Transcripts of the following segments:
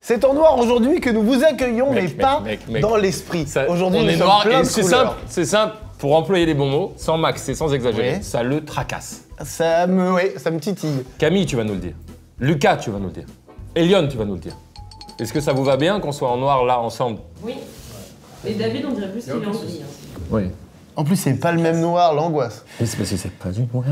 C'est en noir aujourd'hui que nous vous accueillons, mais pas dans l'esprit. Aujourd'hui, on est noir et c'est simple. Pour employer les bons mots, sans Max et sans exagérer, ça le tracasse. Ça me titille. Camille, tu vas nous le dire. Lucas, tu vas nous le dire. Elione, tu vas nous le dire. Est-ce que ça vous va bien qu'on soit en noir là ensemble? Oui. Et David, on dirait plus qu'il est en gris. Oui. En plus, c'est pas le même noir, l'angoisse. Mais c'est parce que c'est pas du noir.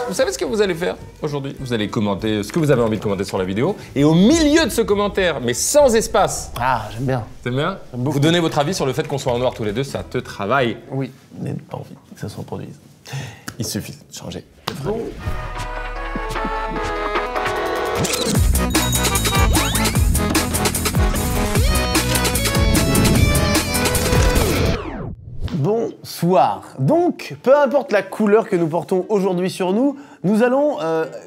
Vous savez ce que vous allez faire aujourd'hui? Vous allez commenter ce que vous avez envie de commenter sur la vidéo. Et au milieu de ce commentaire, mais sans espace. Ah, j'aime bien. T'aimes bien? Vous donnez votre avis sur le fait qu'on soit en noir tous les deux, ça te travaille. Oui, mais pas envie que ça se reproduise. Il suffit de changer. Bon. Bonsoir. Donc, peu importe la couleur que nous portons aujourd'hui sur nous, nous allons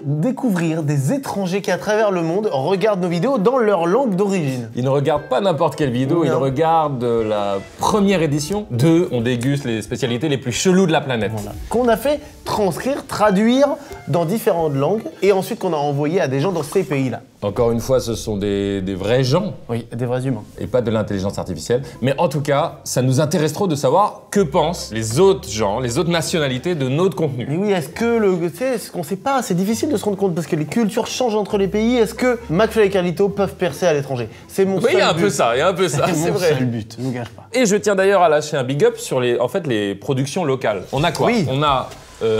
découvrir des étrangers qui, à travers le monde, regardent nos vidéos dans leur langue d'origine. Ils ne regardent pas n'importe quelle vidéo, ils regardent la première édition de On déguste les spécialités les plus cheloues de la planète. Voilà. Qu'on a fait transcrire, traduire dans différentes langues et ensuite qu'on a envoyé à des gens dans ces pays-là. Encore une fois, ce sont des vrais gens. Oui, des vrais humains. Et pas de l'intelligence artificielle. Mais en tout cas, ça nous intéresse trop de savoir que pensent les autres gens, les autres nationalités de notre contenu. Mais oui, est-ce qu'on sait pas, c'est difficile de se rendre compte parce que les cultures changent entre les pays. Est-ce que McFly et Carlito peuvent percer à l'étranger? C'est mon seul but. Oui, il y a un peu ça, c'est vrai. C'est mon seul but, ne gâche pas. Et je tiens d'ailleurs à lâcher un big up sur les productions locales. On a quoi? Oui. On a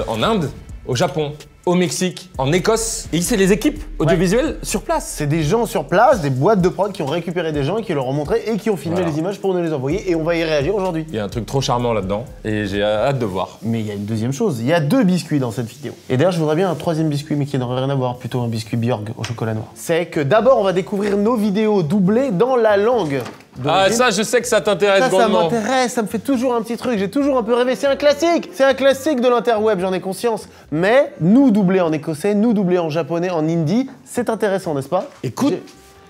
en Inde, au Japon, au Mexique, en Écosse. Et c'est les équipes audiovisuelles sur place. C'est des gens sur place, des boîtes de prod qui ont récupéré des gens et qui leur ont montré et qui ont filmé les images pour nous les envoyer et on va y réagir aujourd'hui. Il y a un truc trop charmant là-dedans et j'ai hâte de voir. Mais il y a une deuxième chose, il y a 2 biscuits dans cette vidéo. Et d'ailleurs, je voudrais bien un 3e biscuit mais qui n'aurait rien à voir, plutôt un biscuit Björg au chocolat noir. C'est que d'abord, on va découvrir nos vidéos doublées dans la langue. Ah ça, je sais que ça t'intéresse grandement. Ça m'intéresse, ça me fait toujours un petit truc, j'ai toujours un peu rêvé. C'est un classique de l'interweb, j'en ai conscience. Mais nous doubler en écossais, nous doubler en japonais, en hindi, c'est intéressant, n'est-ce pas? Écoute,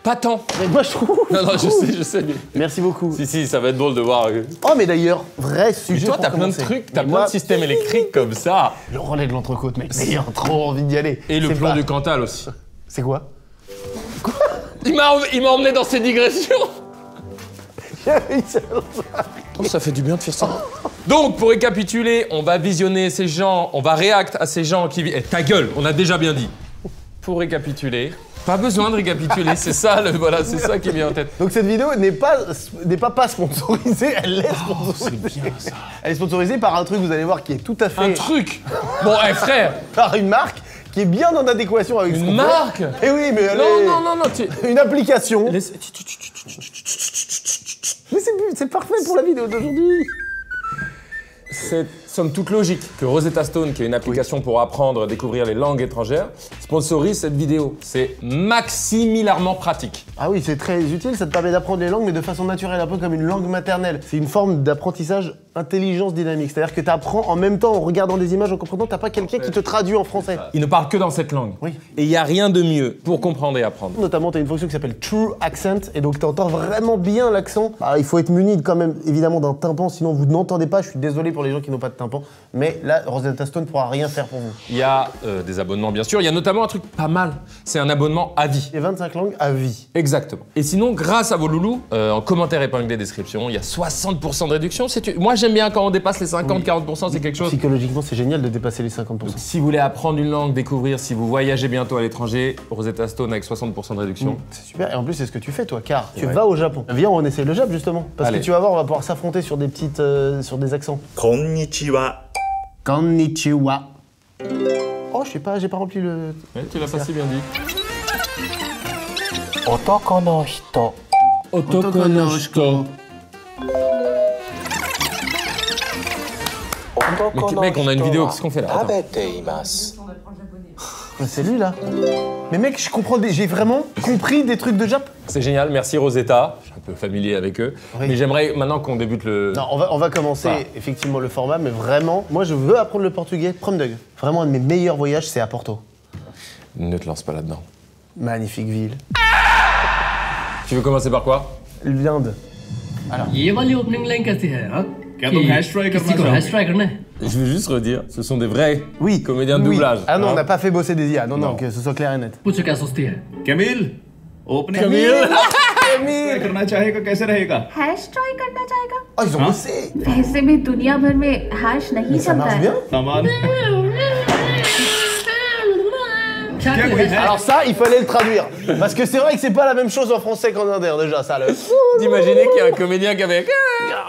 pas tant. Mais moi je trouve. Non, je sais. Merci beaucoup. Si, ça va être drôle de voir. Oh, mais d'ailleurs, vrai sujet. Mais toi, t'as plein de trucs, t'as plein de systèmes électriques comme ça. Le relais de l'entrecôte, mec, mais il a trop envie d'y aller. Et le plomb du Cantal aussi. C'est quoi? Il m'a emmené dans ses digressions. Oh, ça fait du bien de faire ça. Donc, pour récapituler, on va visionner ces gens, on va réact à ces gens qui... Eh, ta gueule, on a déjà bien dit. Pour récapituler, pas besoin de récapituler, c'est ça, c'est ça qui vient en tête. Donc cette vidéo n'est pas sponsorisée, elle est sponsorisée. Oh, c'est bien ça. Elle est sponsorisée par un truc, vous allez voir, qui est tout à fait... Un truc. Bon, frère. Par une marque qui est bien en adéquation avec une marque. Eh oui, mais non, une application. Mais c'est parfait pour la vidéo d'aujourd'hui. C'est somme toute logique que Rosetta Stone, qui est une application pour apprendre à découvrir les langues étrangères, sponsorise cette vidéo. C'est maximilarment pratique. Ah oui, c'est très utile, ça te permet d'apprendre les langues, mais de façon naturelle, un peu comme une langue maternelle. C'est une forme d'apprentissage intelligence dynamique, c'est-à-dire que tu apprends en même temps en regardant des images, en comprenant, t'as pas quelqu'un qui te traduit en français. Il ne parle que dans cette langue. Oui. Et il n'y a rien de mieux pour comprendre et apprendre. Notamment, tu as une fonction qui s'appelle True Accent, et donc tu entends vraiment bien l'accent. Bah, il faut être muni quand même, évidemment, d'un tympan, sinon vous n'entendez pas. Je suis désolé pour les gens qui n'ont pas de tympan, mais là, Rosetta Stone ne pourra rien faire pour vous. Il y a des abonnements, bien sûr. Il y a notamment un truc pas mal, c'est un abonnement à vie. Il y a 25 langues à vie. Exactement. Et sinon, grâce à vos loulous, en commentaire épinglé description, il y a 60% de réduction. Moi, j'aime bien quand on dépasse les 50-40%, c'est quelque chose. Psychologiquement, c'est génial de dépasser les 50%. Donc, si vous voulez apprendre une langue, découvrir, si vous voyagez bientôt à l'étranger, Rosetta Stone avec 60% de réduction. C'est super, et en plus, c'est ce que tu fais, toi, car tu vas au Japon. Viens, on essaie le Jap, justement. Parce que tu vas voir, on va pouvoir s'affronter sur des petites, sur des accents. Konnichiwa. Konnichiwa. Oh, je sais pas, j'ai pas rempli le... Ouais, tu l'as pas si bien dit. Otoko no hito. Otoko no hito. Mais mec, on a une vidéo, qu'est-ce qu'on fait là? C'est lui là. Mais mec, je comprends, j'ai vraiment compris des trucs de Jap. C'est génial, merci Rosetta. Je suis un peu familier avec eux. Oui. Mais j'aimerais maintenant qu'on débute le... Non, on va commencer effectivement le format, mais vraiment, moi je veux apprendre le portugais Promdug. Vraiment, un de mes meilleurs voyages, c'est à Porto. Ne te lance pas là-dedans. Magnifique ville. Tu veux commencer par quoi? L'Inde. Alors. Je veux juste redire, ce sont des vrais comédiens de doublage. Ah non, on n'a pas fait bosser des IA. Non, que ce soit clair et net. Camille, opening Camille. Try करना चाहेगा कैसे रहेगा hash try करना चाहेगा Oh, ils ont bossé. वैसे भी दुनिया भर में हैश नहीं Ça चलता marche है bien. सामान क्या क्या कर कोई रहे है Alors ça, il fallait le traduire. Parce que c'est vrai que c'est pas la même chose en français qu'en indien déjà, ça. D'imaginer qu'il y a un comédien qui avait...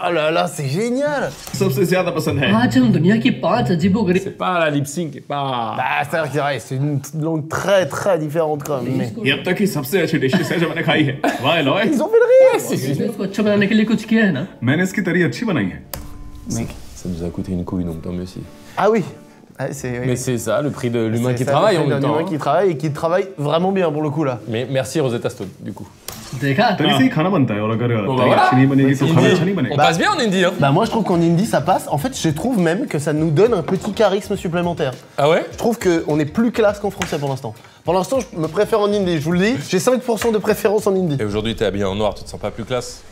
Oh là là, c'est génial. सबसे ज्यादा पसंद है आज हम दुनिया की 5 अजीबोगरीब C'est pas la lip sync, c'est pas... Bah, c'est vrai que c'est vrai, c'est une langue très très différente quand même. Mais... ये अब तक की सबसे अच्छी डिशेस है जो मैंने खाई है वाह Loy Ils ont fait le rire. इसको अच्छा बनाने के लिए कुछ किया है ना मैंने इसकी तरी अच्छी बनाई है Ça nous a coûté une couille, donc tant mieux si. Ah oui. Ah, c'est, oui. Mais c'est ça, le prix de l'humain C'est qui ça, travaille le en fait même d'un temps. humain qui travaille et qui travaille vraiment bien pour le coup là. Mais merci Rosetta Stone, du coup. देखा तरी से ही खाना बनता है और अगर Bon, तरी bah, अच्छी नहीं बनेगी तो खाना Indie. अच्छा नहीं On बनेगा passe bien en indie, hein. Bah moi je trouve qu'en indie ça passe. En fait je trouve même que ça nous donne un petit charisme supplémentaire. Ah ouais? Je trouve qu'on est plus classe qu'en français pour l'instant. Pour l'instant je me préfère en indie, je vous le dis. J'ai 5% de préférence en indie. Et aujourd'hui t'es habillé en noir, tu te sens pas plus classe?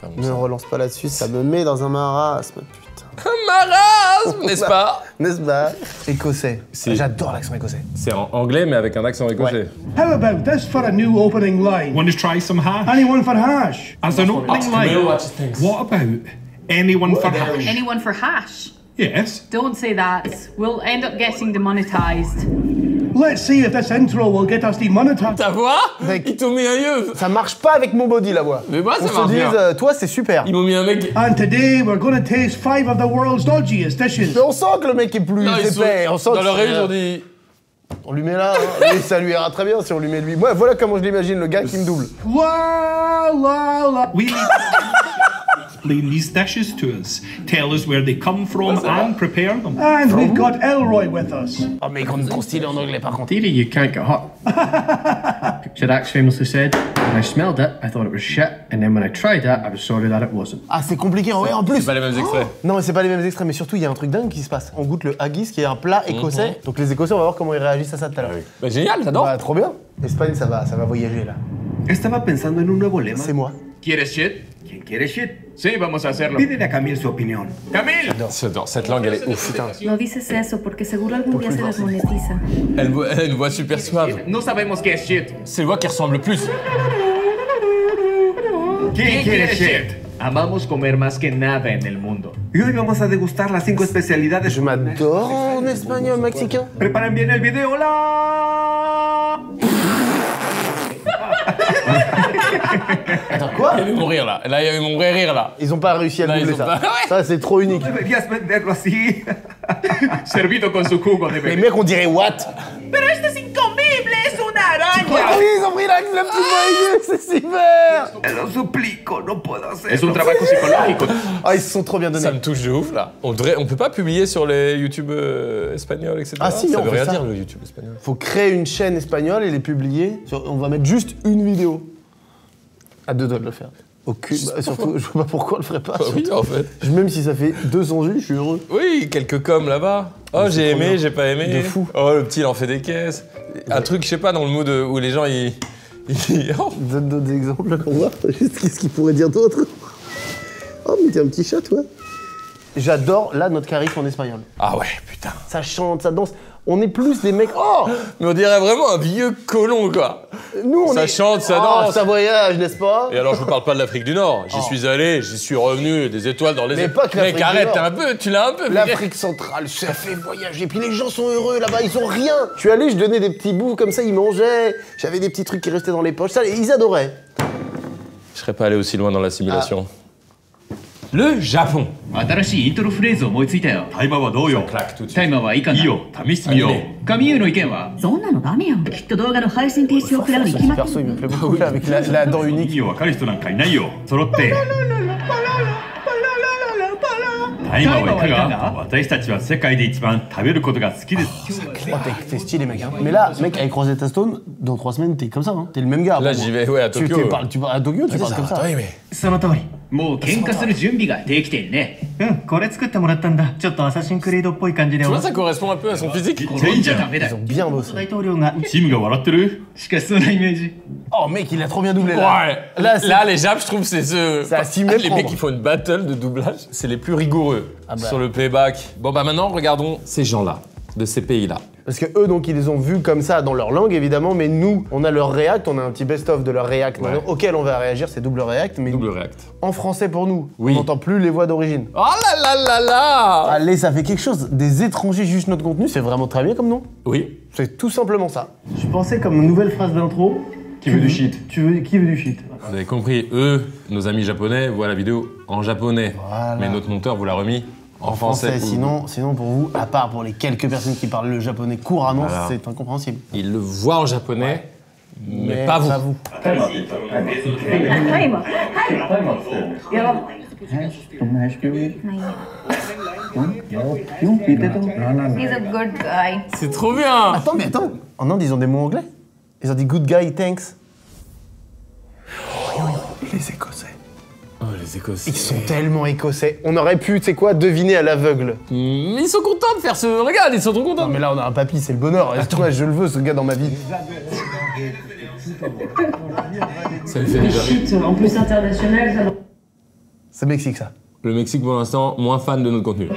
Pas bon, Ne ça. relance pas là-dessus, ça me met dans un marasme, putain. Marasme, n'est-ce pas? N'est-ce pas? Écossais. C'est- J'adore l'accent écossais. C'est en anglais mais avec un accent écossais. How about this for a new opening line? Want to try some hash Anyone for hash? as an opening line what about anyone for hash Anyone for hash? yes Don't say that. We'll end up getting demonetized. Let's see if this intro will get us demonetized. Ta voix? Mec. Ils t'ont mis un yeux. Ça marche pas avec mon body la voix. Mais moi, ça On marche se dise, bien. toi c'est super. Ils m'ont mis un mec... And today we're going to taste 5 of the world's dodgiest dishes. Mais on sent que le mec est plus Non, ils sont... épais. On sent Dans que l'oreille, c'est- ils ont dit... On lui met là, hein. Et ça lui ira très bien si on lui met lui. Ouais, voilà comment je l'imagine, le gars qui me double. La la la. we explain these dishes to us tell us where they come from and prepare them And we've got Elroy with us. Oh mais comme trop stylé en anglais par contre. Theory, you can't get hot. Picture Dax famously said, when I smelled it, I thought it was shit, and then when I tried it, I was sorry that it wasn't. Ah c'est compliqué, ouais en plus. C'est pas les mêmes extraits. Non mais c'est pas les mêmes extraits, mais surtout il y a un truc dingue qui se passe. On goûte le haggis qui est un plat écossais. Donc les Écossais on va voir comment ils réagissent à ça tout à l'heure. Bah génial, j'adore. Bah trop bien. Espagne ça va voyager là. Estaba pensando en un nuevo lema. C'est moi. ¿Quieres shit? ¿Quién quiere shit? Sí, vamos a hacerlo. Pídele a Camille su opinión. Camille J'adore, cette langue elle est ouf. Putain. No dices eso porque seguro algún día se desmonetiza. Elle a une voix super suave. no sabemos qué es shit C'est le voix qui ressemble le plus. ¿Quién quiere shit? Amamos comer más que nada en el mundo. Y hoy vamos a degustar las 5 especialidades. Je m'adore en espagnol mexicain. Preparen bien el video. ¡Hola! Attends quoi? Il y a eu mon rire là. Là, il y a eu mon vrai rire là. Ils ont pas réussi à Là, doubler ils ont ça. pas- Ouais. Ça c'est trop unique. Deberías venderlo así. Servido con su jugo de Les bebé. mecs on dirait what? ¡Pero esto es incomible! ¡Es una araña! Ah oui ils ont pris la petite voix, c'est super. Te lo suplico, no puedo hacerlo. Es un trabajo psicológico. Ah ils se sont trop bien donnés. Ça me touche de ouf là. On peut pas publier sur les YouTube espagnols, etc. Ah, si, ça on veut fait rien ça. dire le YouTube espagnol. Faut créer une chaîne espagnole et les publier. On va mettre juste une vidéo. À 2 doigts de le faire. Aucune. Bah, surtout, je vois pas pourquoi on le ferait pas. Bah oui, surtout. en fait. Même si ça fait 200 vues, je suis heureux. Oui, quelques coms là-bas. Oh, Mais c'est j'ai trop aimé, bien. j'ai pas aimé. De fou. Oh, le petit, il en fait des caisses. Un truc, je sais pas, dans le mood où les gens, Oh. Donne d'autres exemples, là, qu'on voit. Juste qu'est-ce qu'il pourrait dire d'autre. Oh, mais t'es un petit chat, toi. J'adore, là, notre charisme en espagnol. Ah ouais, putain. Ça chante, ça danse. On est plus des mecs. Oh! Mais on dirait vraiment un vieux colon, quoi. Nous, on Ça est. chante, ça Oh, danse. ça voyage, n'est-ce pas? Et alors, je vous parle pas de l'Afrique du Nord. J'y suis allé, j'y suis revenu, des étoiles dans les Mais yeux. pas que l'Afrique Mec, du arrête, Nord. t'es un peu, tu l'as un peu. L'Afrique centrale, ça fait voyager. Puis les gens sont heureux là-bas, ils ont rien. Je suis allé, je donnais des petits bouts comme ça, ils mangeaient. J'avais des petits trucs qui restaient dans les poches, ça, et ils adoraient. Je serais pas allé aussi loin dans la simulation. Le Japon. 新しいイントロフレーズを思いついたよ。タイマーはどうよ Claque tout de タイ suite. マーはいいかな。いいよ試してみよう神優の意見はそんなのダメよ。きっと動画の配信停止を食らうに決まって Perso, il me plaît beaucoup là, avec la dent いい unique. よ分かる人なんかいないよ揃ってタイマーはいかが私たちは世界で一番食べることが好きです Oh, t'es stylé, mec. Hein. Mais là, mec, avec Rosetta Stone, dans 3 semaines, t'es comme ça. Hein. T'es le même gars. Là, pour j'y moi. vais, ouais, à Tu Tokyo. tu parles à Tokyo, tu parles comme ça. Attends, mais... その通り。もう喧嘩する準備ができてるね。うん、これ作ってもらったんだ。ちょっとアサシンクリードっぽい感じで。 Tu vois, ça correspond un peu à son physique. 転んじゃダメだ Ils よ ont。bien bossé. 大統領がチームが笑ってるしかしそんなイメージ。 Oh, mec, il a trop bien doublé là. Ouais. Là, c'est- Là, les Japs, je trouve, c'est ceux. C'est à s'y Les méprendre. mecs qui font une battle de doublage, c'est les plus rigoureux Ah bah. sur le playback. Bon, bah maintenant, regardons ces gens-là, de ces pays-là. Parce que eux, donc, ils les ont vus comme ça dans leur langue, évidemment, mais nous, on a leur react, on a un petit best-of de leur react Ouais. auquel on va réagir, c'est double react, mais Double react. en français pour nous. Oui. On n'entend plus les voix d'origine. Oh là là là là. Allez, ça fait quelque chose. Des étrangers jugent notre contenu, c'est vraiment très bien comme nom. Oui. C'est tout simplement ça. Je pensais comme nouvelle phrase d'intro. Qui veut du shit? Qui veut du shit? Vous avez compris, eux, nos amis japonais, voient la vidéo en japonais. Voilà. Mais notre monteur vous l'a remis en français. Sinon pour vous, à part pour les quelques personnes qui parlent le japonais couramment, Voilà. c'est incompréhensible. Il le voit en japonais, mais pas vous. He's a good guy. C'est trop bien. Attends, en Inde, ils ont des mots anglais. Ils ont dit good guy, thanks. Les Écossais. Oh, les Écossais. Ils sont tellement écossais. On aurait pu, tu sais quoi, deviner à l'aveugle. Ils sont contents de faire ce... Regarde, ils sont trop contents. Non mais là, on a un papy, c'est le bonheur. Moi, je le veux, ce gars dans ma vie. Ça lui fait déjà. En plus international, ça. C'est Mexique, ça. Le Mexique, pour l'instant, moins fan de notre contenu.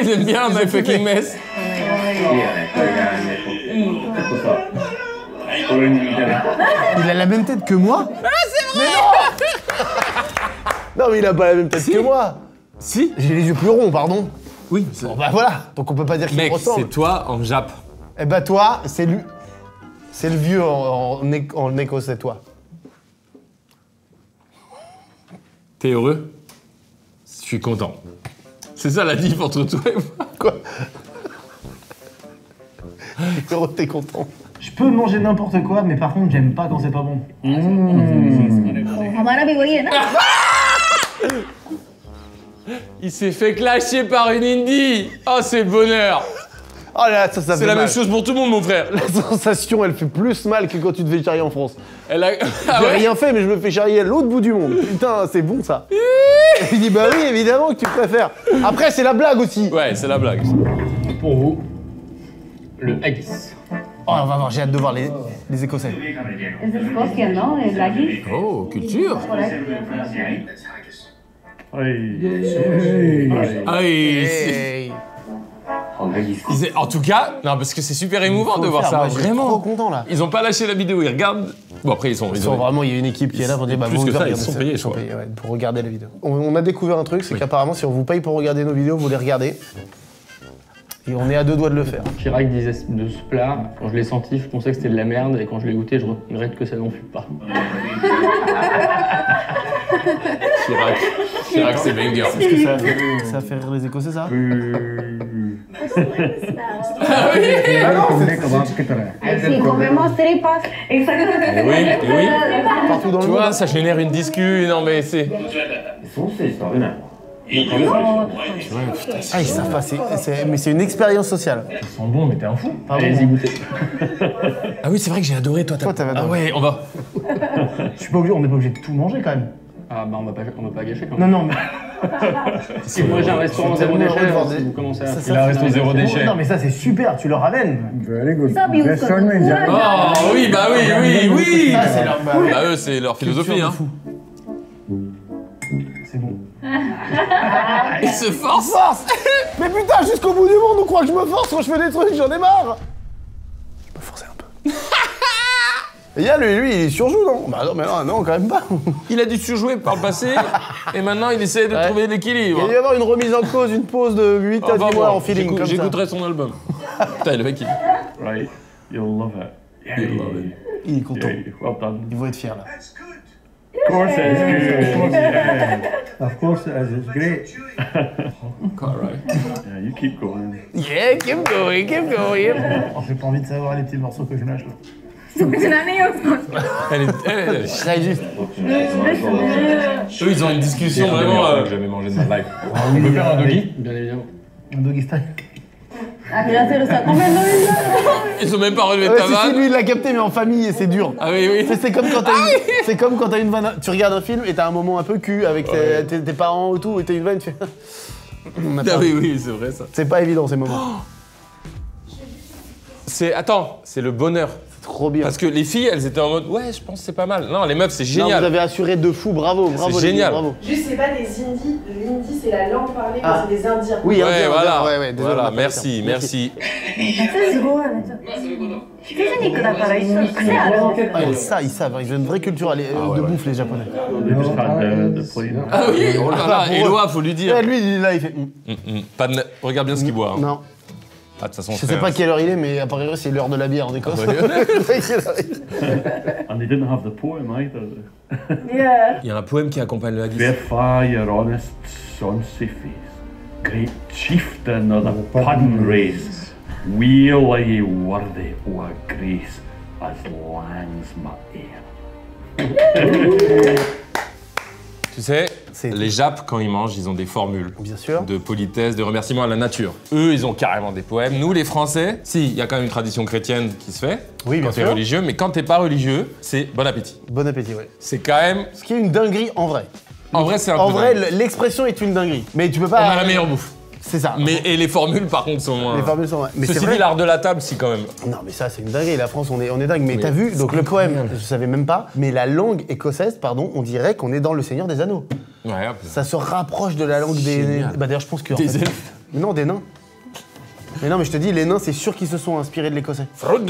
Il aime bien My Fucking Mess. Il a la même tête que moi. Ah, c'est vrai. Non, mais il a pas la même tête que moi. Si. J'ai les yeux plus ronds, pardon. Oui. Bon, bah voilà. Donc on peut pas dire qu'il me Mec, ressemble. c'est toi en Jap. Eh bah toi, c'est lui. C'est le vieux en écossais, toi. T'es heureux? Je suis content. C'est ça la diff entre toi et moi. Quoi? T'es heureux, t'es content. Je peux manger n'importe quoi, mais par contre, j'aime pas quand c'est pas bon. Il s'est fait clasher par une indie. Oh, c'est le bonheur. Oh là, ça C'est fait la mal. même chose pour tout le monde, mon frère. La sensation, elle fait plus mal que quand tu te fais charrier en France. Elle a... Ah J'ai ouais. rien fait, mais je me fais charrier à l'autre bout du monde. Putain, c'est bon ça. Il dit bah oui, évidemment que tu préfères. Après, c'est la blague aussi. Ouais, c'est la blague. Pour vous, le haggis. Oh, on va voir, j'ai hâte de voir les Écossais. Es Escocia, ¿no? El allí. Oh, culture. Aïe. Hey. En tout cas, non, parce que c'est super émouvant de voir ça, Moi, je suis trop vraiment. content là. Ils ont pas lâché la vidéo, ils regardent. Bon, après, ils sont Vraiment, il y a une équipe qui est là pour dire bah Plus vous que ça, regardez ils sont payés, je crois. ouais, pour regarder la vidéo. On a découvert un truc, c'est qu'apparemment, si on vous paye pour regarder nos vidéos, vous les regardez. Et on est à 2 doigts de le faire. Chirac disait de ce plat, quand je l'ai senti, je pensais que c'était de la merde, et quand je l'ai goûté, je regrette que ça n'en fût pas. Chirac, c'est banger. Est-ce que ça fait rire les Écossais, ça? Sí, comemos tripas. Exactamente. Oui. Partout dans Tu le vois, monde. ça génère une discussion. Non, mais c'est. Ah, ils savent pas, mais c'est une expérience sociale. Ils sont bons, mais t'es un fou. Allez-y, goûtez. Ah oui, c'est vrai que j'ai adoré, toi. Toi, t'avais Ah adoré. ouais, on va. Je suis pas obligé, on n'est pas obligé de tout manger quand même. Ah bah on va pas gâcher quand même. Non, mais. Si moi j'ai un restaurant zéro tellement heureux de déchet, voir si des- vous commencez à... Ça, Il a un resto c'est zéro déchet. Non, mais ça, c'est super, tu le ramènes. Oh oui, bah oui. Ça, c'est leur. Bah eux, c'est leur philosophie, hein. C'est bon. Ils se forcent. Force. Mais putain, jusqu'au bout du monde, on croit que je me force quand je fais des trucs, j'en ai marre. Je peux forcer un peu. Et là, lui, il surjoue, non? Bah non, mais non, quand même pas. Il a dû surjouer par le passé, et maintenant il essaie de Ouais. trouver Il l'équilibre. va y avoir une remise en cause, une pause de 8 à 10 mois en feeling comme ça. J'écouterai son album. Putain, le mec, il... Right, you'll love it. You'll love it. Il est content. Well done. Ils vont être fiers là. Of course it's good. Of course, it's great. All right. Yeah, you keep going. Yeah, keep going, keep going. Oh, j'ai pas envie de savoir les petits morceaux que je lâche là. Elle est Très juste. Eux, ils ont une discussion vraiment... que j'avais mangé de ma life. On peut faire un doggy? Bien évidemment. Un doggy style. Ils ont même pas relevé Ouais, ta si, vanne. lui, il l'a capté, mais en famille, et c'est dur. Ah oui, oui. C'est comme quand t'as c'est comme quand t'as une vanne. Tu regardes un film et t'as un moment un peu cul avec tes parents et tout, et t'as une vanne, tu fais. On a Ah pas- oui, c'est vrai ça. C'est pas évident ces moments. C'est... Attends, c'est le bonheur. Trop bien. Parce que les filles, elles étaient en mode ouais, je pense que c'est pas mal. Non, les meufs, c'est génial. Non, vous avez assuré de fou, bravo, bravo. C'est génial. Bravo. Juste, c'est pas des Hindis. L'Hindi, c'est la langue parlée, mais c'est des Indiens. Oui, ouais, voilà. Ouais, désolé, voilà, merci, merci. Ça, ils savent, ils ont une vraie culture de bouffe, les Japonais. Ah oui, oh là là, Eloi, faut lui dire. Ouais, lui, il est là, il fait. Pas de... Regarde bien ce qu'il boit. Hein. Non. Ah, de toute façon, je sais pas quelle heure il est, mais apparemment c'est l'heure de la bière en Écosse. And they didn't have the poem either. Il y a un poème qui accompagne le haggis. Verify your honest soncy face, great chieftain of the pun race, weel are ye worthy o a grace as langs my air. Tu sais, les Japs, quand ils mangent, ils ont des formules. Bien sûr. De politesse, de remerciement à la nature. Eux, ils ont carrément des poèmes. Nous, les Français, si, il y a quand même une tradition chrétienne qui se fait. Oui, bien quand sûr. t'es religieux, mais quand t'es pas religieux, c'est bon appétit. Bon appétit, oui. C'est quand même... Ce qui est une dinguerie en vrai. En vrai, c'est un peu En vrai, dingue. l'expression est une dinguerie. Mais tu peux pas... On a la meilleure bouffe. C'est ça. Mais, et les formules, par contre, sont moins... Les formules sont... Mais ceci c'est vrai. dit, l'art de la table, si, quand même. Non, mais ça, c'est une dinguerie. La France, on est dingue. Mais t'as vu, donc le poème, je savais même pas, mais la langue écossaise, pardon, on dirait qu'on est dans Le Seigneur des Anneaux. Ouais, hop. Ça se rapproche de la langue des... Bah d'ailleurs, je pense que... Des elfes. Non, des nains. Mais non, mais je te dis, les nains, c'est sûr qu'ils se sont inspirés de l'écossais. Avec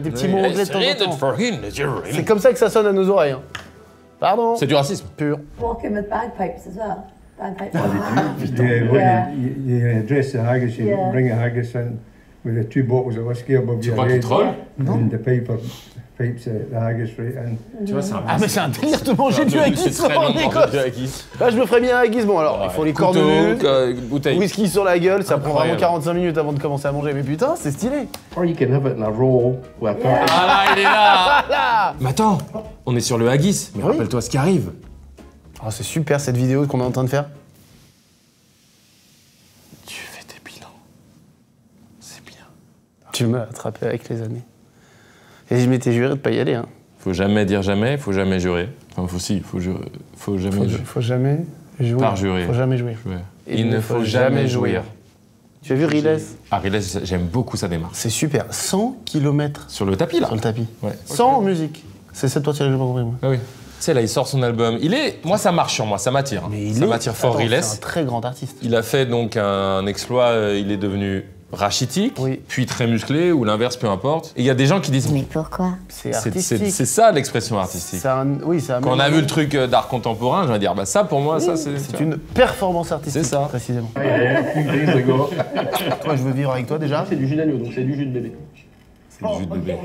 des petits mots anglais de temps en temps. C'est comme ça que ça sonne à nos oreilles. Hein. Pardon. C'est du racisme. Pur. Walking with bagpipes as well. Bagpipes. You dress the haggis, you bring a haggis in with the 2 bottles of whiskey above your head. And the piper pipes the haggis right in. Tu vois, c'est un... Ah, mais c'est un délire de manger du haggis C'est très en long de manger Écosse. du haggis. Là, je me ferais bien un haggis. Bon, alors, il faut les Couteau, cornemuses, bouteille. whisky sur la gueule, ça prend vraiment Incroyable. 45 minutes avant de commencer à manger. Mais putain, c'est stylé. Or you can have it in a roll with a Ah là, il est là. Voilà. Mais attends, on est sur le haggis. Mais Oui. rappelle-toi ce qui arrive. Oh, c'est super cette vidéo qu'on est en train de faire. Tu fais tes bilans. C'est bien. Tu m'as attrapé avec les années. Et je m'étais juré de pas y aller. Hein. Faut jamais dire jamais, faut jamais jurer. Enfin, faut jurer. Faut jamais jurer. Faut jamais jouer. Par jurer. Faut jamais jouer. Ouais. Et Il ne faut jamais jouir. Tu as vu Riles? Ah, Riles, j'aime beaucoup sa démarche. C'est super. 100 km Sur le tapis, là. sur le tapis. Ouais. Sans musique. C'est cette partie-là que j'ai pas compris, moi. Ah oui. Tu sais, là, il sort son album. Moi, ça marche sur moi, ça m'attire. Ça m'attire fort, Attends, Riles. C'est un très grand artiste. Il a fait donc un exploit, il est devenu rachitique, puis très musclé, ou l'inverse, peu importe. Et il y a des gens qui disent... Mais pourquoi? C'est artistique. C'est ça l'expression artistique. Oui, ça Quand on a vu le truc d'art contemporain, je vais dire, bah ça pour moi, ça c'est... C'est une performance artistique. C'est ça. Précisément. Toi, je veux vivre avec toi déjà. C'est du jus d'agneau, donc c'est du jus de bébé. C'est du jus de bébé.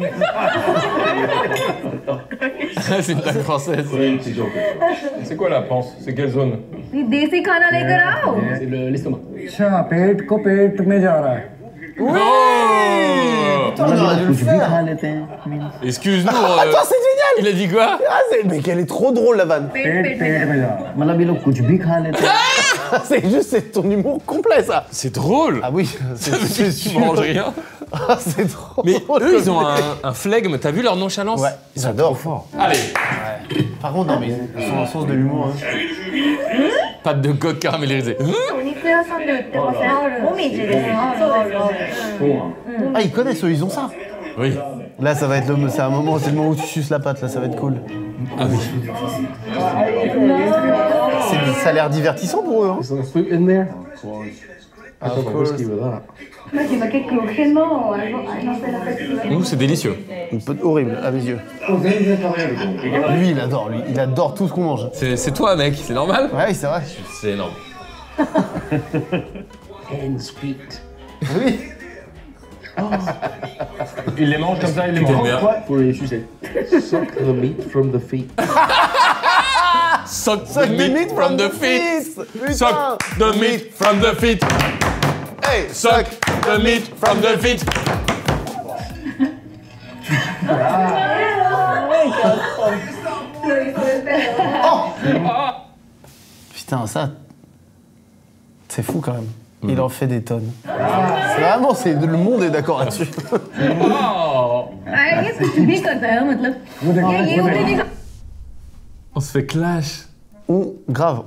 C'est une blague française. C'est quoi la panse? C'est quelle zone? देसी खाना लेकर आओ. C'est l'estomac. अच्छा पेट को पेट में जा रहा है Oh Putain, on aurait dû le faire. Excuse-nous. Attends, c'est génial. Il a dit quoi? Mais qu'elle est trop drôle la vanne. पेट पेट में जा रहा है मतलब ये लोग कुछ भी खा लेते हैं C'est juste, c'est ton humour complet ça. C'est drôle. Ah oui, c'est Tu manges rien. Ah, c'est trop Mais drôle. eux, ils ont un flegme. T'as vu leur nonchalance? Ouais, ils adorent. Fort. Allez. Par contre, non, mais ils ont un sens de l'humour. Hein. Pâte de coq caramélisée. お肉屋さんで売ってません？もみじです。そうです。 Ah, ils connaissent eux, ils ont ça. Oui. Là, ça va être c'est un moment, c'est le moment où tu suces la pâte, là, ça va être cool. Ah oui. Ça a l'air divertissant pour eux. Hein. Is there fruit in there? I Of have a course. whiskey with that. なんか今結構毛のあのせられてる。 Nous, c'est délicieux. Une pote horrible à mes yeux. Lui, il adore tout ce qu'on mange. C'est toi, mec. C'est normal? Ouais, c'est vrai. C'est énorme. Hen's feet. Oui. Il les mange comme ça, il les mange bien. Faut les sucer. Suck the meat from the feet. Suck the meat from the feet. Suck the meat from the feet. Hey, Suck the meat from the feet. Putain, ça. C'est fou quand même. Il en fait des tonnes. C'est vraiment, le monde est d'accord là-dessus. ये कुछ भी करता है मतलब ये उठने का On se fait clash. Grave,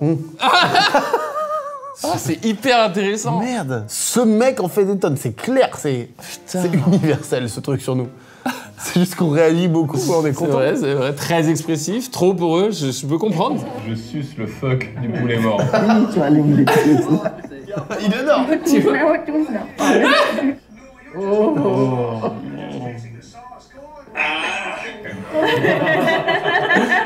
Ah, c'est hyper intéressant. Merde. Ce mec en fait des tonnes, c'est clair, c'est universel ce truc sur nous. C'est juste qu'on réagit beaucoup, on est content. C'est vrai, très expressif, trop pour eux, je peux comprendre. Je suce le fuck du poulet mort. Tu vas aller me l'écouter. Il adore. Tu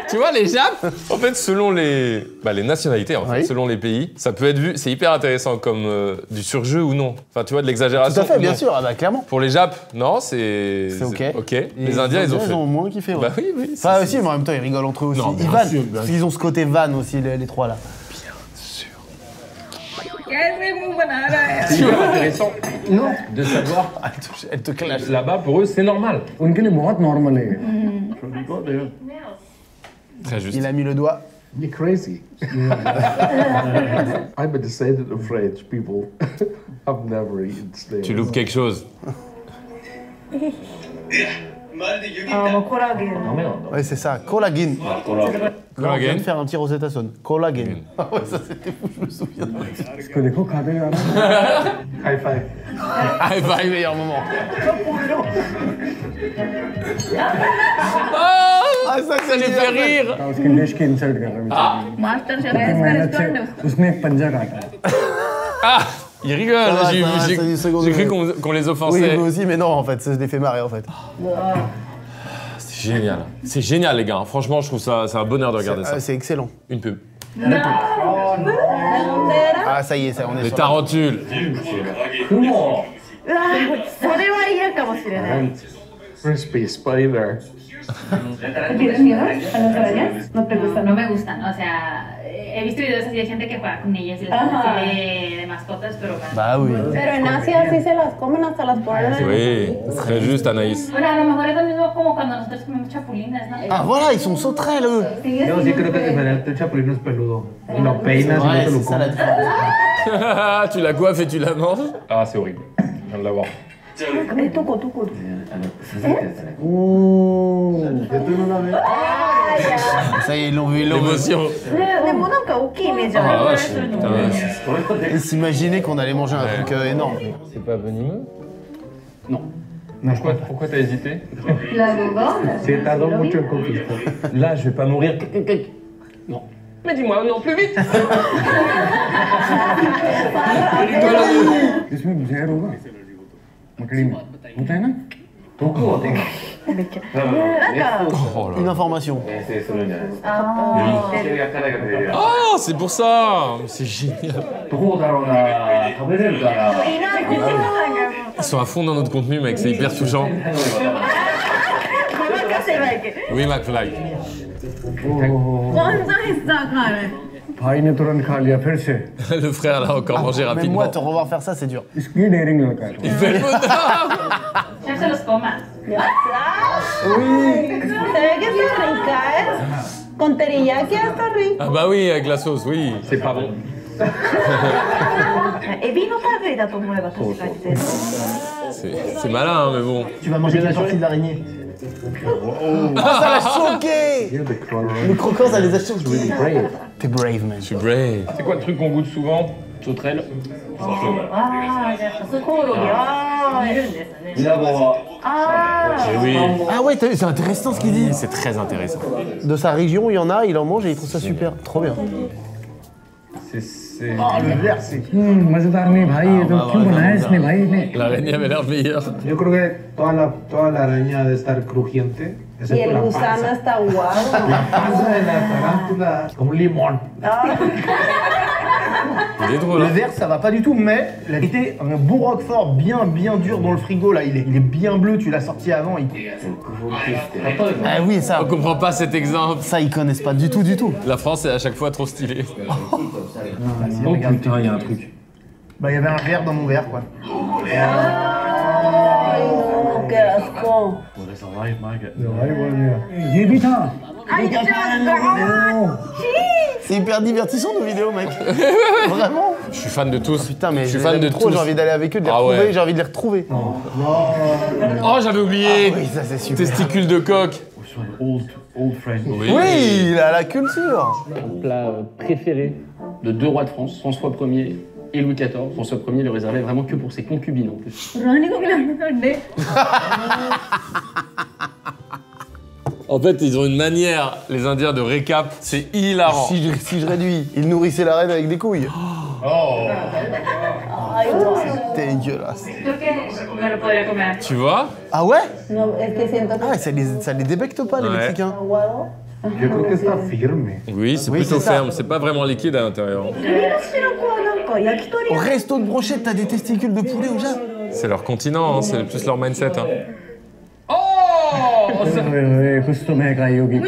Tu vois, les Japs, en fait, selon les nationalités, en fait, Oui. selon les pays, ça peut être vu, c'est hyper intéressant comme du surjeu ou non. Enfin, tu vois, de l'exagération. Tout à fait, ou bien non. sûr, ah bah clairement. Pour les Japs, non, c'est ok. Ok. Les Indiens, ils ont fait. moins kiffé. Ouais. Bah oui, oui. Enfin, aussi, mais en même temps, ils rigolent entre eux aussi. Non, Ils bien vannent. sûr, bien Parce qu'ils ont ce côté van aussi, les trois là. C'est hyper intéressant de savoir. Elle te clash. Là-bas, pour eux, c'est normal. उनके लिए बहुत normal है. Très juste. Il a mis le doigt. You're crazy. I'm a descendant of French people. I've never eaten snails. Tu loupes quelque chose. あもうコラーゲン Ouais, c'est ça. Collagène. Collagène. On vient de faire un petit Rosetta Stone. Collagène. Ah ouais, ça c'était fou, je me souviens. इसको देखो खाते जा रहा High five. Ah, bah, meilleur moment. Ah, ça les fait rire. उसकी डिश की इंसल्ट कर रहा है. मास्टर शेफ इतनी मेहनत से उसने एक पंजा काटा है. Ah, ils rigolent. Ça va, J'ai ça va, j'ai- c'est du second j'ai cru degré. qu'on les Oui, offensait. moi aussi, mais non, en fait, ça se les fait marrer en fait. C'est génial. C'est génial, les gars. Franchement, je trouve ça, c'est un bonheur de regarder ça. C'est excellent. Une pub. Ah, ça y est, ça, on est Les sur tarentules. うわそれは嫌かもしれない Crispy spider. ¿Tienes miedo a las arañas? ¿No te gustan? No me gustan, o sea, he visto videos así de gente que juega con ellas y las pone así de mascotas, pero bueno. Bah oui. Pero en Asia sí se las comen, hasta las ponen en... Oui, très juste, Anaïs. Bueno, a lo mejor es lo mismo como cuando nosotros comemos chapulines, ¿no? Ah voilà, ils sont sauterelles eux. Yo sí creo que es diferente. El chapulín es peludo. Y lo peinas y no Ouais, te lo c'est ça la comes. Tu différence. la coiffes et tu la manges. Ah, c'est horrible. Je viens de l'avoir. どこどこÇa y est, ils l'ont vu, ils l'ont vu. L'émotion. でもなんか大きいイメージある Ah, vache, putain. Ils s'imaginaient qu'on allait manger un truc énorme. C'est pas venimeux Non. Pourquoi t'as hésité La bobone. Se tardó mucho en comer. Là, je vais pas mourir. Non. Mais dis-moi, non, plus vite इसमें जहर होगा मकड़ी में होता है ना तो को होता है めっちゃなんか Oh là Une là. information. あAh, c'est pour ça. C'est génial. どうだろうな食べれるかな ーいないこっちのなんか Ils sont à fond dans notre contenu, mec. C'est hyper touchant. ごまかせばいいけど Oui, McFly. 万歳さかる भाई ने तुरंत खा लिया फिर से Le frère l'a encore mangé Même rapidement. moi, te revoir faire ça, c'est dur. इसकी डेयरिंग लड़का है Il fait le bonheur. Chef se los coma. Se ve que está rica, ¿eh? Con teriyaki está rico. Ah bah oui, avec la sauce, oui. C'est pas bon. エビの類だと思えば確かに全然 C'est malin, hein, mais bon. Tu vas manger la sortie de l'araignée. Ah, ça l'a choqué. Les croquants, ça les a choqués. T'es brave, man. Je suis brave. C'est quoi le truc qu'on goûte souvent Sauterelle ああじゃあコオロギああいるんですね Là, あ Eh oui. Ah ouais, c'est intéressant ce qu'il dit. C'est très intéressant. De sa région, il y en a, il en mange et il trouve ça super. Trop bien. c'est... le verre, c'est... मजेदार नहीं भाई ये तो क्यों बनाया इसने भाई ने L'araignée avait l'air meilleure. Yo creo que toda la araña debe estar crujiente. y Excepto el la gusano panza. está guapo La panza de la tarántula, como un limón. Il est drôle. Le Hein. verre, ça va pas du tout, mais la vérité, un bon roquefort bien dur dans le frigo, là, il est bien bleu, tu l'as sorti avant. Ah oui, ça, On comprend pas cet exemple. ça, ils connaissent pas du tout. La France est à chaque fois trop stylée. Oh putain, il y a un truc. Bah, il y avait un verre dans mon verre, quoi. ay no qué asco ये भी था ay qué asco C'est hyper divertissant nos vidéos, mec. Vraiment. Je suis fan de tous. Putain, mais je suis fan de trop, tous. j'ai envie d'aller avec eux, de les Ah retrouver, ouais. j'ai envie de les retrouver. Oh, j'avais oublié. Ah oui, ça c'est super. Testicules de coq. Old friend. Oui. Oui, il a la culture. Plat préféré de 2 rois de France, François Ier et Louis XIV. François Ier le réservait vraiment que pour ses concubines en plus. En fait, ils ont une manière, les Indiens, de récap, c'est hilarant. Si je réduis, ils nourrissaient la reine avec des couilles. Oh. C'est dégueulasse. Tu vois? Ah ouais? No, es que siento que... Ah, ça les débecte pas, les Ouais. Mexicains. Yo creo que está firme. Oui, c'est Oui, plutôt c'est ça. ferme, c'est pas vraiment liquide à l'intérieur. Au resto de brochette, t'as des testicules de poulet au Japon. C'est leur continent, hein, c'est plus leur mindset. Hein. Questo mega yogi.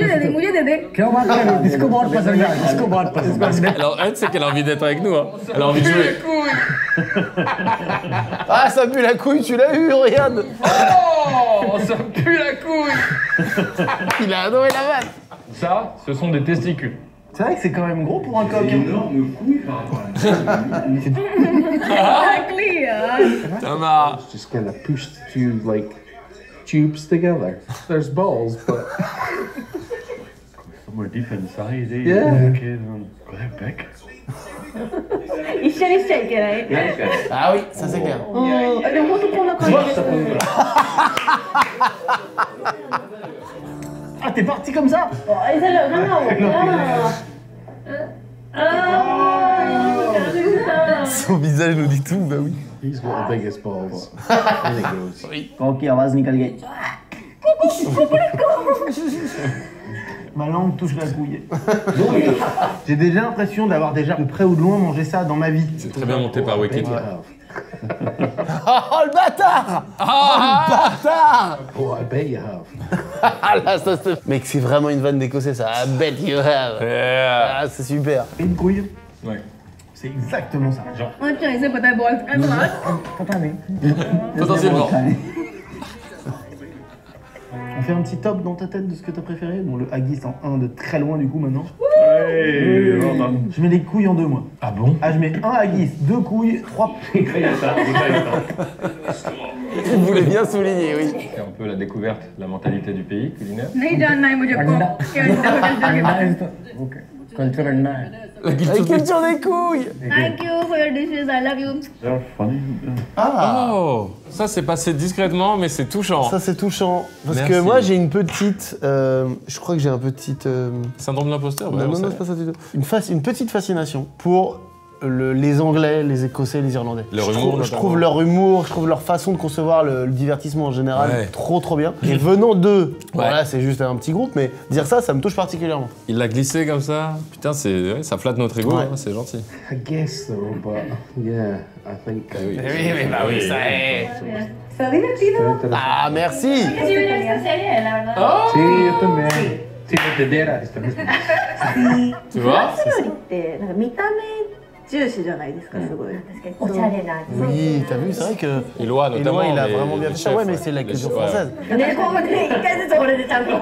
Alors, elle, c'est qu'elle a envie d'être avec nous. Hein. Elle a envie de jouer. Ah, ça pue la couille, tu l'as eu, regarde. Oh, ça pue la couille. Il a adoré la vanne. Ça, ce sont des testicules. C'est vrai que c'est quand même gros pour un coq. Thomas. Just kind of pushed two like tubes together. There's balls, but somewhere deep inside, eh? Yeah. Okay, then go ahead, Beck. 一緒にしちゃいけない。 Ah oui, ça c'est clair. でも本当こんな感じです。 Ah, t'es parti comme ça? Et c'est le Son visage nous dit tout, bah oui. he's got the biggest balls. There he goes. Kau की आवाज निकल गई. Ma langue touche la couille. J'ai déjà l'impression d'avoir déjà de près ou de loin mangé ça dans ma vie. C'est très bien monté par Wicked. Oh le bâtard! Oh le bâtard! Oh, I bet you have. Ah là, ça c'est... Mec, c'est vraiment une vanne d'écossais ça. I bet you have. Yeah. Ah, c'est super. Une couille, Ouais. c'est exactement ça. Genre. Potentiellement. On fait un petit top dans ta tête de ce que t'as préféré. Bon, le haggis en 1 de très loin du coup maintenant. Hey, well done. Je mets les couilles en 2 moi. Ah bon? Ah, je mets un haggis, 2 couilles, 3. Il voulait bien souligner, oui. C'est un peu la découverte, la mentalité du pays culinaire. La culture des couilles. Thank you for your dishes, I love you. They're funny. Ah, Oh, ça c'est passé discrètement, mais c'est touchant. ça c'est touchant. Parce Merci. que moi j'ai une petite... je crois que j'ai un petit... Syndrome de l'imposteur. non, non, c'est pas ça du tout. Une petite fascination pour les Anglais, les Écossais, les Irlandais. Leur je humour, trouve notamment. leur humour, je trouve leur façon de concevoir le divertissement en général Ouais. trop bien. Et venant d'eux, bon Ouais. là c'est juste un petit groupe, mais dire ça me touche particulièrement. Il l'a glissé comme ça. Putain, ouais, ça flatte notre ego, Ouais. hein, c'est gentil. I guess so, but yeah, I think. Oui, ça est. Está divertido. Ah, merci. Sí, esta serie, la verdad. Sí, yo también. Sí, entendiera esto mismo. Tu vois? フランス料理ってなんか見た目重視じゃないですか、すごい。確かにおしゃれな。 Oui, t'as vu, c'est vrai que Éloi notamment. Éloi, il a les- vraiment bien les fait ça. chefs, Ouais, mais c'est la Les culture chefs, ouais. française. ね、こうね、一回ずつこれでちゃんと。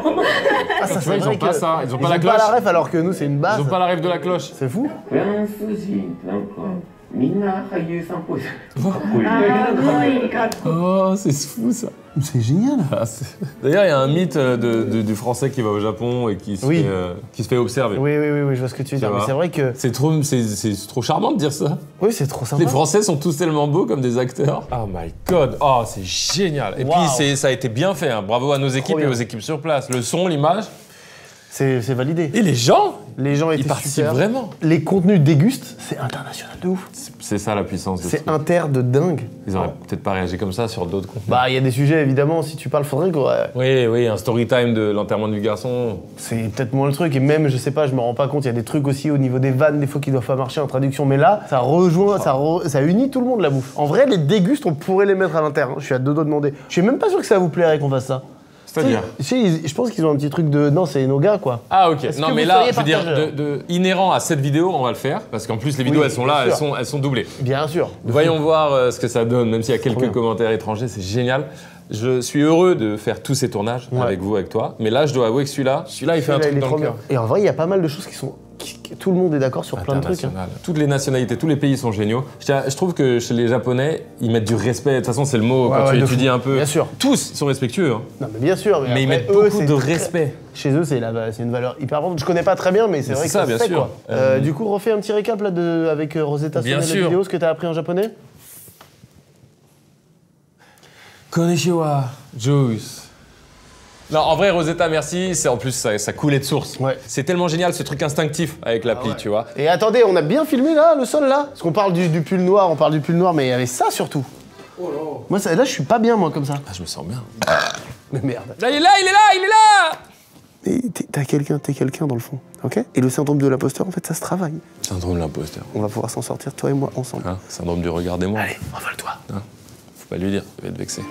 Ah, ça Tu vois, ils ont pas ça, ils ont pas la pas cloche. la ref alors que nous c'est une base. Ils ont pas la rêve de la cloche. C'est fou. フランス人ってなんかみんな俳優さんっぽい。かっこいい。あー、かわいい、かっこいい。 Oh, c'est fou ça. C'est génial. Ah, d'ailleurs, il y a un mythe du français qui va au Japon et qui se, Oui. qui se fait observer. Oui, je vois ce que tu veux dire. vois. Mais c'est vrai que. C'est trop charmant de dire ça. Oui, c'est trop sympa. Les Français sont tous tellement beaux comme des acteurs. Oh my god, oh c'est génial. Et Wow. puis ça a été bien fait, hein. Bravo à nos équipes et bien. aux équipes sur place. Le son, l'image. C'est validé. Et les gens, Les gens étaient ils participent super. vraiment. Les contenus dégustent, c'est international de ouf. C'est ça la puissance de ce C'est truc. inter de dingue. Ils auraient peut-être pas réagi comme ça sur d'autres contenus. Bah, il y a des sujets évidemment, si tu parles, faudrait qu'on. Oui, un story time de l'enterrement du garçon. C'est peut-être moins le truc, et même, je sais pas, je me rends pas compte, il y a des trucs aussi au niveau des vannes, des fois qui doivent pas marcher en traduction, mais là, ça rejoint, ça unit tout le monde la bouffe. En vrai, les dégustes, on pourrait les mettre à l'inter, hein. Je suis à deux doigts de demander. Je suis même pas sûr que ça vous plairait qu'on fasse ça. C'est-à-dire Tu sais, je pense qu'ils ont un petit truc de. Non, c'est nos gars, quoi. Ah ok. Est-ce Non que mais vous là, seriez je veux dire, partageur inhérent à cette vidéo, on va le faire, parce qu'en plus les vidéos Oui, elles sont là, bien sûr. elles sont doublées. Bien sûr. Voyons voir ce que ça donne, même s'il y a Trop quelques bien. commentaires étrangers, c'est génial. Je suis heureux de faire tous ces tournages Ouais. avec vous, avec toi. Mais là, je dois avouer que celui-là il fait un Celui-là, truc il est dans trop le bien. cœur. Et en vrai, il y a pas mal de choses qui sont tout le monde est d'accord sur plein de trucs. Hein. Toutes les nationalités, tous les pays sont géniaux. Je trouve que chez les Japonais, ils mettent du respect. De toute façon, c'est le mot quand tu étudies un peu. Bien sûr. Tous sont respectueux. Hein. Non, mais bien sûr. Mais ils mettent beaucoup de respect. Chez eux, c'est une valeur hyper importante. Je connais pas très bien, mais c'est vrai que ça bien se fait, sûr. Quoi. Du coup, refais un petit récap là, avec Rosetta sur la vidéo, ce que tu as appris en japonais. Konnichiwa, Juice. Non, en vrai, Rosetta, merci. C'est en plus, ça coulait de source. Ouais. C'est tellement génial, ce truc instinctif avec l'appli, tu vois. Et attendez, on a bien filmé là, le sol là. Parce qu'on parle du pull noir, mais il y avait ça surtout. Oh là. Moi, là, je suis pas bien, moi, comme ça. Ah, je me sens bien. Mais merde. Là, il est là. Mais t'es quelqu'un dans le fond, ok? Et le syndrome de l'imposteur, en fait, ça se travaille. Syndrome de l'imposteur. On va pouvoir s'en sortir, toi et moi, ensemble. Syndrome du regardez-moi. Allez, envole-toi. Faut pas lui dire, il va être vexé.